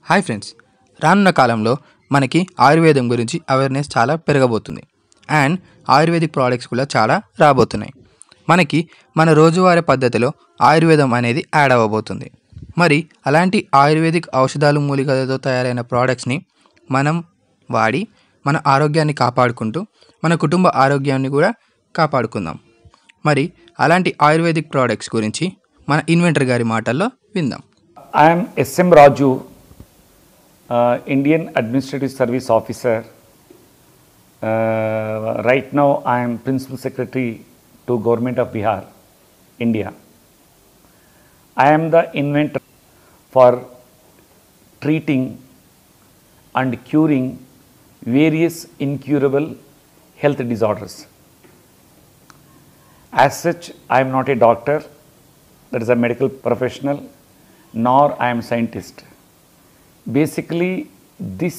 Hi friends, రానున్న కాలంలో మనకి ఆయుర్వేదం గురించి అవేర్నెస్ చాలా పెరగబోతుంది. అండ్ ఆయుర్వేదిక్ ప్రోడక్ట్స్ కూడా చాలా రాబోతున్నాయి. మనకి మన రోజువారీ పద్ధతిలో ఆయుర్వేదం అనేది యాడ్ అవ్వబోతుంది. మరి అలాంటి ఆయుర్వేదిక్ ఔషధాలు మూలికలతో తయారైన ప్రోడక్ట్స్ని మనం వాడి మన ఆరోగ్యాన్ని కాపాడుకుంటూ మన కుటుంబ ఆరోగ్యాన్ని కూడా కాపాడుకుందాం. మరి అలాంటి ఆయుర్వేదిక్ ప్రోడక్ట్స్ గురించి మన ఇన్వెంటర్ గారి మాటల్లో విందాం. I am S.M. Raju, Indian Administrative Service Officer. Right now I am Principal Secretary to Government of Bihar, India. I am the inventor for treating and curing various incurable health disorders. As such, I am not a doctor, that is a medical professional, nor I am a scientist. Basically, this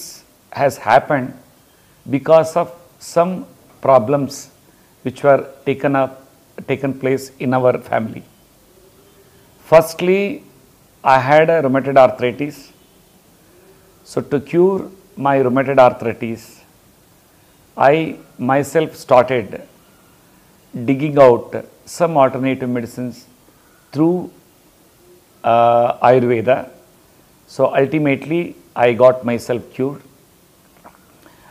has happened because of some problems which were taken place in our family. Firstly, I had a rheumatoid arthritis. So to cure my rheumatoid arthritis, I myself started digging out some alternative medicines through Ayurveda. So ultimately I got myself cured,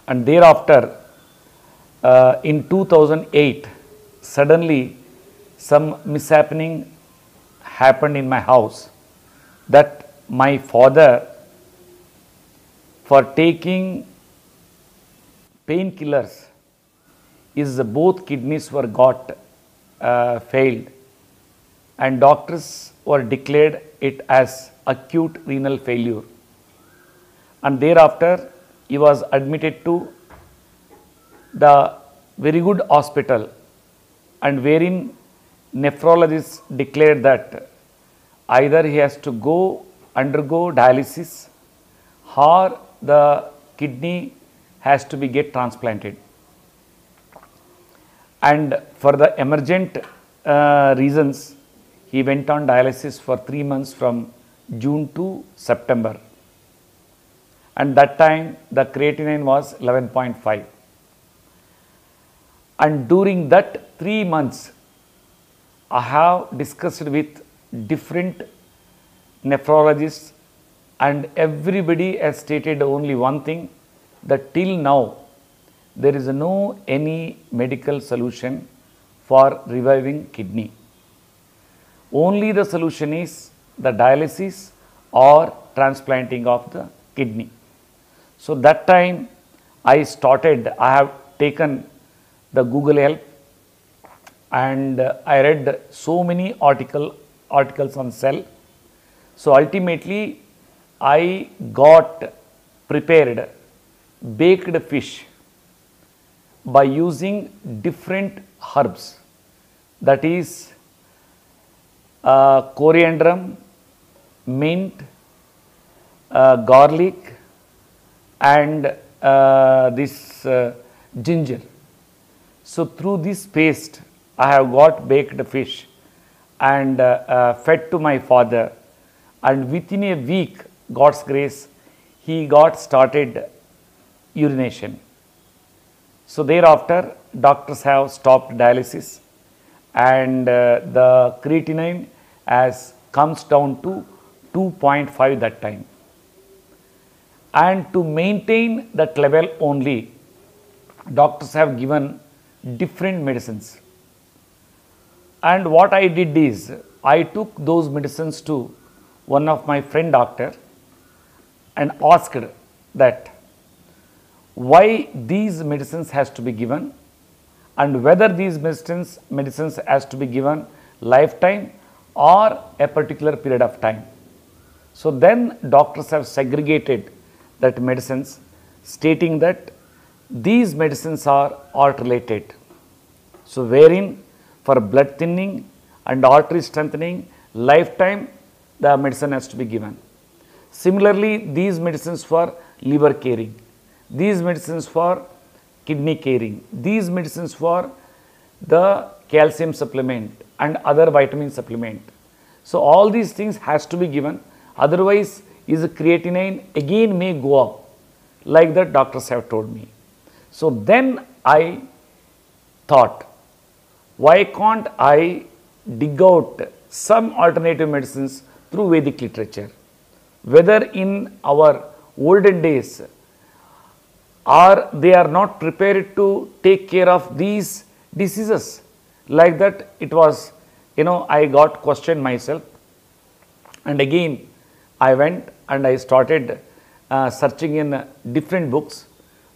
and thereafter in 2008 suddenly some mishappening happened in my house, that my father, for taking painkillers, both kidneys were got failed, and doctors were declared it as acute renal failure, and thereafter he was admitted to the very good hospital, and wherein nephrologists declared that either he has to undergo dialysis or the kidney has to be get transplanted. And for the emergent reasons, he went on dialysis for 3 months from June to September, and that time the creatinine was 11.5, and during that 3 months I have discussed with different nephrologists, and everybody has stated only one thing, that till now there is no any medical solution for reviving kidney. Only the solution is the dialysis or transplanting of the kidney. So that time I have taken the Google help, and I read so many articles on cell. So ultimately I got prepared baked fish by using different herbs, that is coriander, mint, garlic, and this ginger. So through this paste I have got baked fish and fed to my father, and within a week, God's grace, he got started urination. So thereafter doctors have stopped dialysis, and the creatinine comes down to 2.5 that time, and to maintain that level only doctors have given different medicines. And what I did is I took those medicines to one of my friend doctor and asked that why these medicines has to be given, and whether these medicines has to be given lifetime or a particular period of time. So then doctors have segregated that medicines, stating that these medicines are alt related. So wherein for blood thinning and artery strengthening, lifetime the medicine has to be given. Similarly, these medicines for liver caring, these medicines for kidney caring, these medicines for the calcium supplement and other vitamin supplement. So all these things has to be given, otherwise is creatinine again may go up, like that doctors have told me. So then I thought, why can't I dig out some alternative medicines through Vedic literature? Whether in our olden days or they are not prepared to take care of these diseases. Like that it was, I got questioned myself, and again I went and I started searching in different books.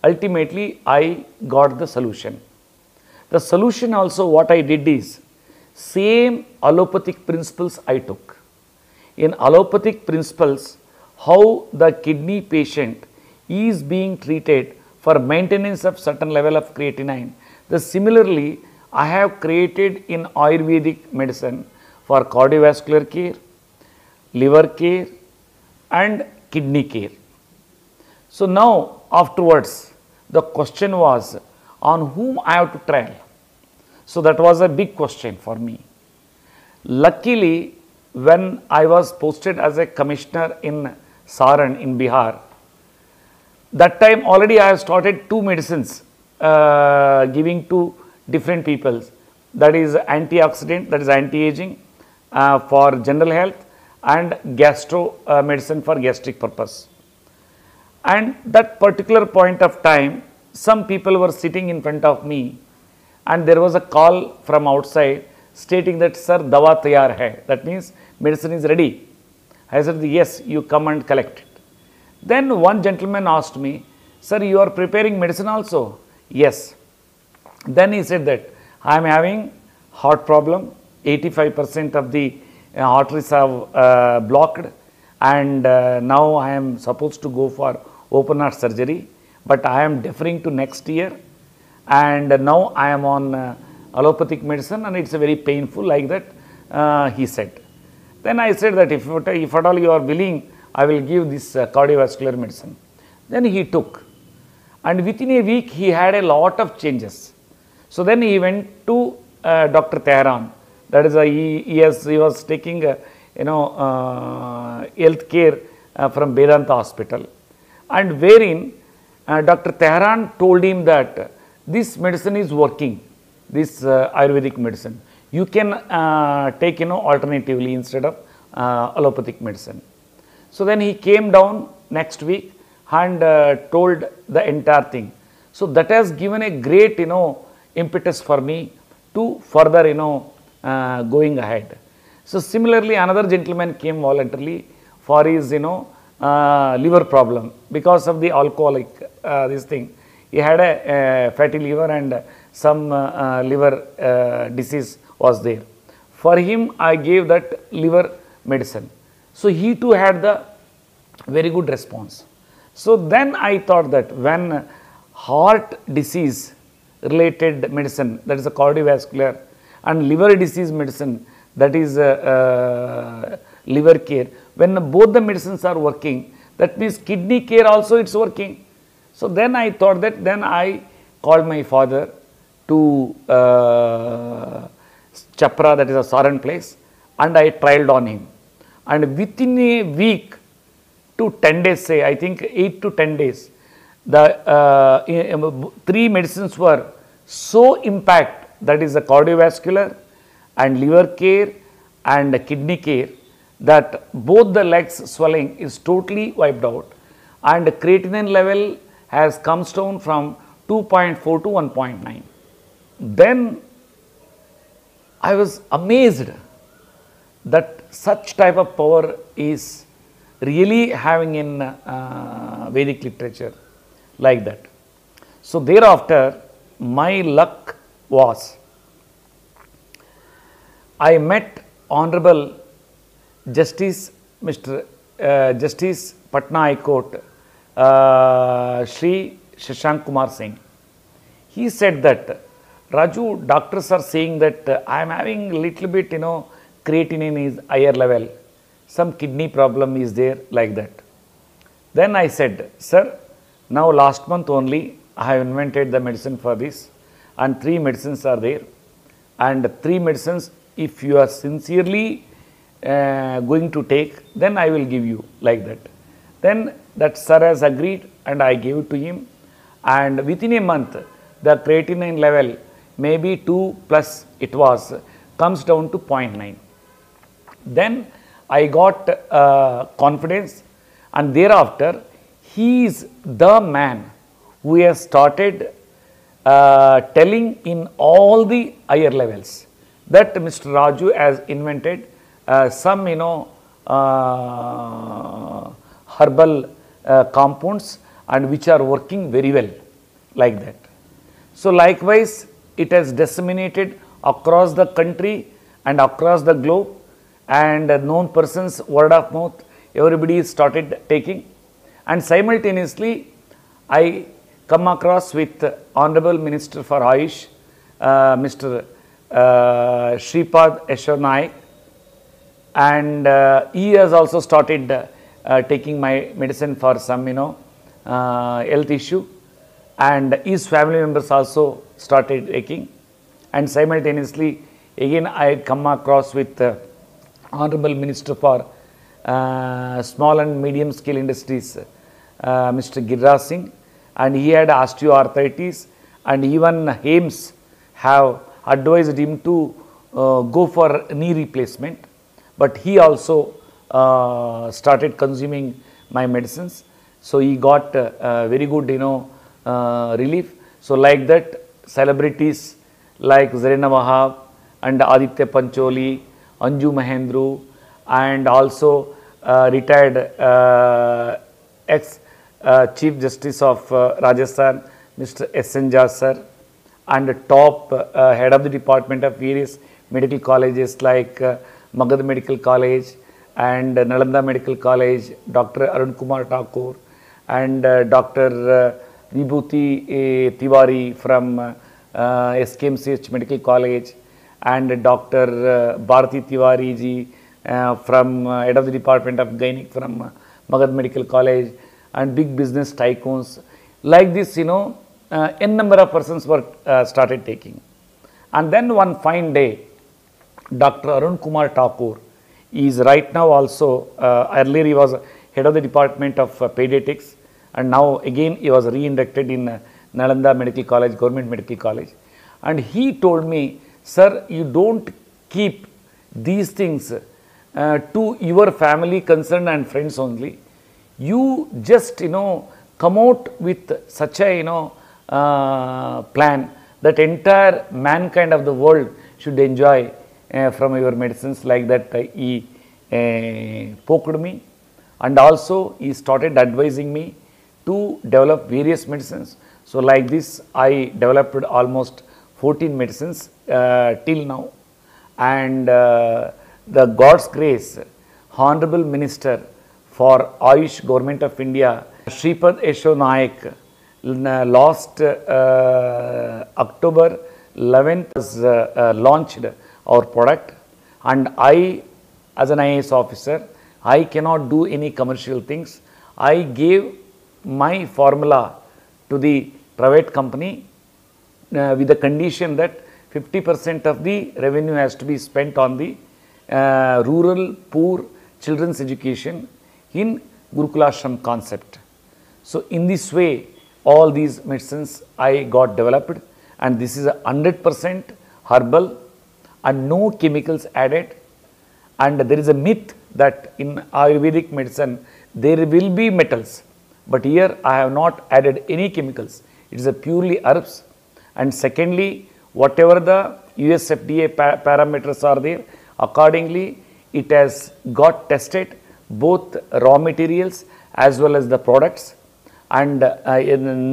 Ultimately I got the solution. The solution also what I did is, same allopathic principles I took. In allopathic principles, how the kidney patient is being treated for maintenance of certain level of creatinine. Similarly, I have created in Ayurvedic medicine for cardiovascular care, liver care and kidney care. So now afterwards, the question was on whom I have to trial. So that was a big question for me. Luckily, when I was posted as a commissioner in Saran in Bihar, that time already I have started 2 medicines giving to different people. That is antioxidant, that is anti-aging for general health, and gastro medicine for gastric purpose. And that particular point of time, some people were sitting in front of me and there was a call from outside stating that, sir, dawa tayar hai. That means medicine is ready. I said, yes, you come and collect it. Then one gentleman asked me, sir, you are preparing medicine also? Yes. Then he said that, I am having heart problem, 85% of the arteries are blocked, and now I am supposed to go for open heart surgery, but I am deferring to next year, and now I am on allopathic medicine and it is very painful, like that he said. Then I said that if at all you are willing, I will give this cardiovascular medicine. Then he took, and within a week he had a lot of changes. So then he went to Dr. Tehran, that is he was taking health care from Vedanta hospital, and wherein Dr. Tehran told him that this medicine is working, this Ayurvedic medicine. You can take alternatively instead of allopathic medicine. So then he came down next week and told the entire thing. So that has given a great impetus for me to further going ahead. So similarly, another gentleman came voluntarily for his liver problem because of the alcoholic this thing. He had a fatty liver and some liver disease was there. For him, I gave that liver medicine. So he too had the very good response. So then I thought that when heart disease related medicine, that is a cardiovascular, and liver disease medicine, that is liver care, when both the medicines are working, that means kidney care also it's working. So then I thought that, then I called my father to Chapra, that is a Saran place, and I trialed on him. And within a week to 10 days, say I think 8 to 10 days, the 3 medicines were so impact, that is the cardiovascular and liver care and kidney care, that both the legs swelling is totally wiped out, and creatinine level has comes down from 2.4 to 1.9. Then I was amazed that such type of power is really having in Vedic literature, like that. So thereafter my luck was, I met Honorable Justice Justice Patna High Court, Shri Shashank Kumar Singh. He said that, Raju, doctors are saying that I am having little bit creatinine is higher level, some kidney problem is there, like that. Then I said, sir, now last month only I have invented the medicine for this, and 3 medicines are there, and 3 medicines if you are sincerely going to take, then I will give you, like that. Then that sir has agreed and I gave it to him, and within a month the creatinine level, maybe 2 plus it was, comes down to 0.9. Then I got confidence, and thereafter he is the man who has started telling in all the higher levels that Mr. Raju has invented some herbal compounds and which are working very well, like that. So likewise it has disseminated across the country and across the globe, and known persons, word of mouth, everybody started taking, and simultaneously I come across with Honorable Minister for Ayush, Mr. Shripad Yasho Naik, and he has also started taking my medicine for some health issue, and his family members also started taking, and simultaneously again I come across with Honorable Minister for Small and Medium Scale Industries, Mr. Giriraj Singh, and he had osteoarthritis, and even AIIMS have advised him to go for knee replacement, but he also started consuming my medicines. So he got very good relief. So like that, celebrities like Zarina Wahab and Aditya Pancholi, Anju Mahendru, and also retired ex Chief Justice of Rajasthan, Mr. S.N. Jha sir, and top head of the department of various medical colleges like Magad Medical College and Nalanda Medical College, Dr. Arun Kumar Thakur, and Dr. Vibhuti Tiwari from SKMCH Medical College, and Dr. Bharati Tiwari ji from head of the department of Gynec from Magad Medical College, and big business tycoons. Like this, n number of persons were started taking. And then one fine day, Dr. Arun Kumar Thakur is right now also, earlier he was head of the department of pediatrics, and now again he was re-inducted in Nalanda Medical College, Government Medical College. And he told me, sir, you don't keep these things to your family concern and friends only. You just, come out with such a, plan that entire mankind of the world should enjoy from your medicines. Like that he poked me, and also he started advising me to develop various medicines. So like this, I developed almost 14 medicines till now, and the God's grace, Honorable Minister for Ayush, Government of India, Shripad Yasho Naik, last October 11th has launched our product, and I, as an IAS officer, I cannot do any commercial things. I gave my formula to the private company with the condition that 50% of the revenue has to be spent on the rural poor children's education in Gurukulashram concept. So in this way, all these medicines I got developed, and this is a 100% herbal and no chemicals added. And there is a myth that in Ayurvedic medicine there will be metals, but here I have not added any chemicals. It is a purely herbs. And secondly, whatever the US FDA parameters are there, accordingly it has got tested both raw materials as well as the products, and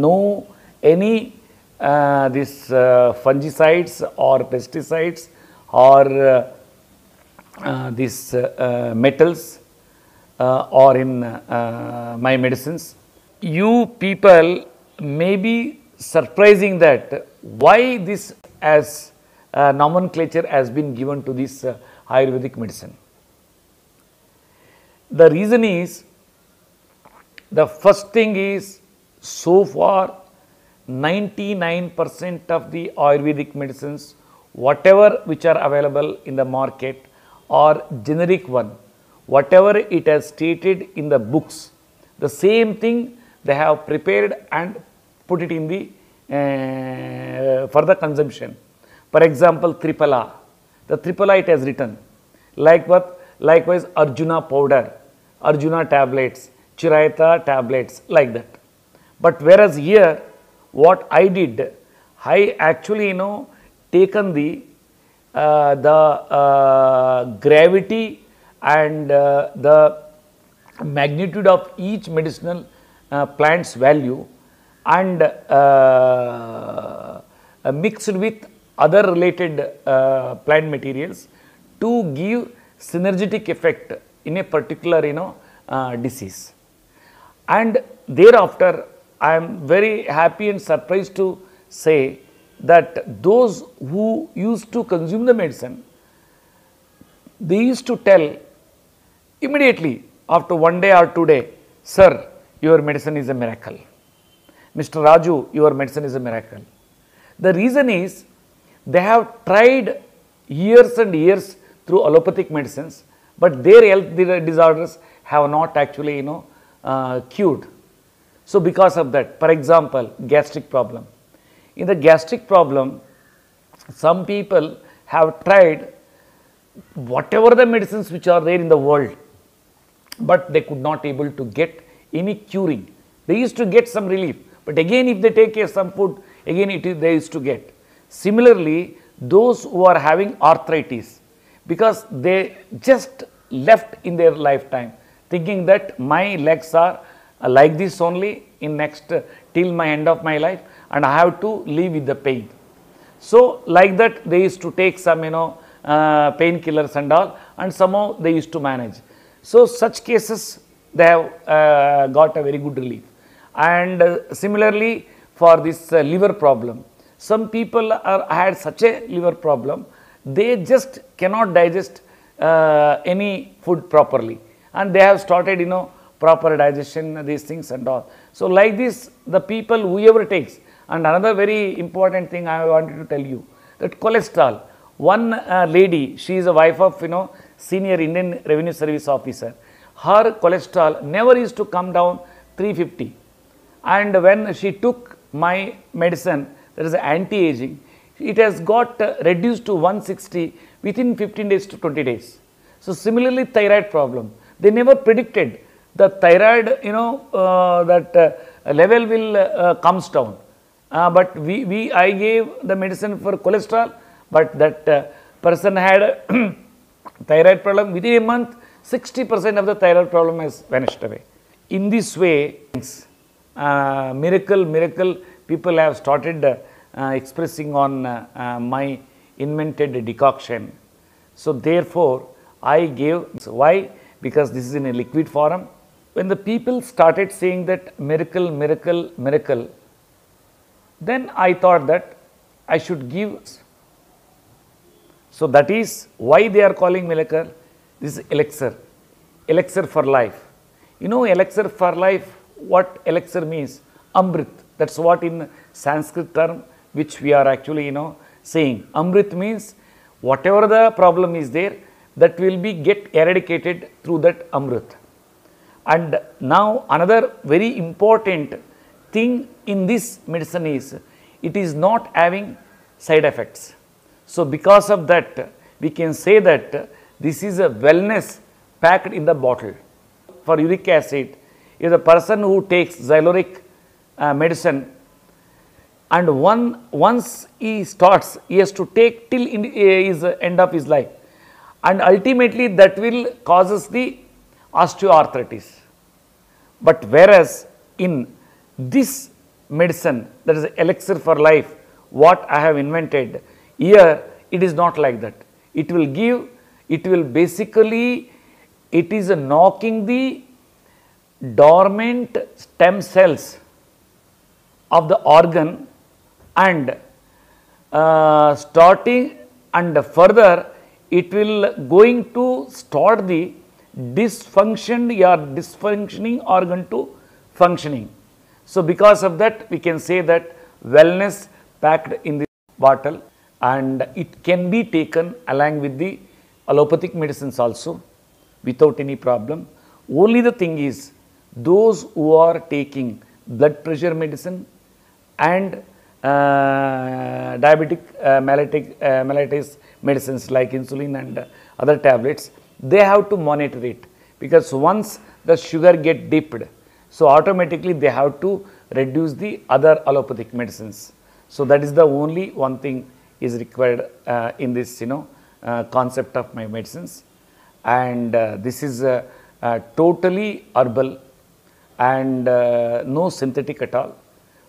no any this fungicides or pesticides or these metals or in my medicines. You people may be surprising that why this as nomenclature has been given to this Ayurvedic medicine. The reason is, the first thing is, so far 99% of the Ayurvedic medicines, whatever which are available in the market, or generic one, whatever it has stated in the books, The same thing they have prepared and put it in the further consumption. For example, Triphala, the Triphala it has written, like what? Likewise Arjuna powder, Arjuna tablets, Chirayata tablets, like that. But whereas here, what I did, I actually taken the gravity and the magnitude of each medicinal plant's value and mixed with other related plant materials to give synergetic effect in a particular disease. And thereafter I am very happy and surprised to say that those who used to consume the medicine, they used to tell immediately after 1 day or 2 days, sir, your medicine is a miracle. Mr. Raju, your medicine is a miracle. The reason is they have tried years and years through allopathic medicines, but their health disorders have not actually cured. So because of that, for example, gastric problem. In the gastric problem, some people have tried whatever the medicines which are there in the world, but they could not able to get any curing. They used to get some relief, but again if they take some food, again they used to get. Similarly, those who are having arthritis, because they just left in their lifetime thinking that my legs are like this only in next till my end of my life and I have to live with the pain. So like that they used to take some painkillers and all, and somehow they used to manage. So such cases they have got a very good relief. And similarly for this liver problem, some people had such a liver problem, they just cannot digest any food properly, and they have started proper digestion, these things and all. So like this, the people whoever takes. And another very important thing I wanted to tell you, that cholesterol. One lady, she is a wife of senior Indian Revenue Service officer. Her cholesterol never used to come down 350, and when she took my medicine, that is anti-aging, it has got reduced to 160 within 15 days to 20 days. So similarly, thyroid problem, they never predicted the thyroid that level will comes down, but I gave the medicine for cholesterol, but that person had thyroid problem. Within a month, 60% of the thyroid problem has vanished away. In this way, miracle people have started expressing on my invented decoction. So therefore, I gave, why? Because this is in a liquid form. When the people started saying that miracle, miracle, miracle, then I thought that I should give. So that is why they are calling miracle. This is elixir, elixir for life. Elixir for life, what elixir means? Amrit. That's what in Sanskrit term which we are actually saying. Amrit means whatever the problem is there, that will be get eradicated through that Amrit. And now another very important thing in this medicine is, it is not having side effects. So because of that, we can say that this is a wellness packed in the bottle. For uric acid, if the person who takes xyluric medicine, and once he starts, he has to take till his end of his life, and ultimately that will causes the osteoarthritis. But whereas in this medicine, that is elixir for life, what I have invented, here it is not like that. It will give, it will basically, it is knocking the dormant stem cells of the organ and starting, and further it will going to start the dysfunctioning organ to functioning. So because of that, we can say that wellness packed in this bottle, and it can be taken along with the allopathic medicines also without any problem. Only the thing is, those who are taking blood pressure medicine and diabetic mellitus medicines like insulin and other tablets, they have to monitor it, because once the sugar get dipped, so automatically they have to reduce the other allopathic medicines. So that is the only one thing is required in this concept of my medicines. And this is totally herbal and no synthetic at all.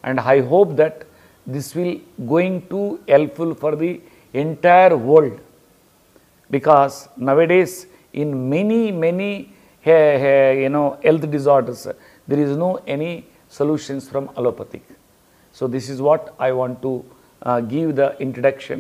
And I hope that this will going to helpful for the entire world, because nowadays in many health disorders there is no any solutions from allopathic. So this is what I want to give the introduction.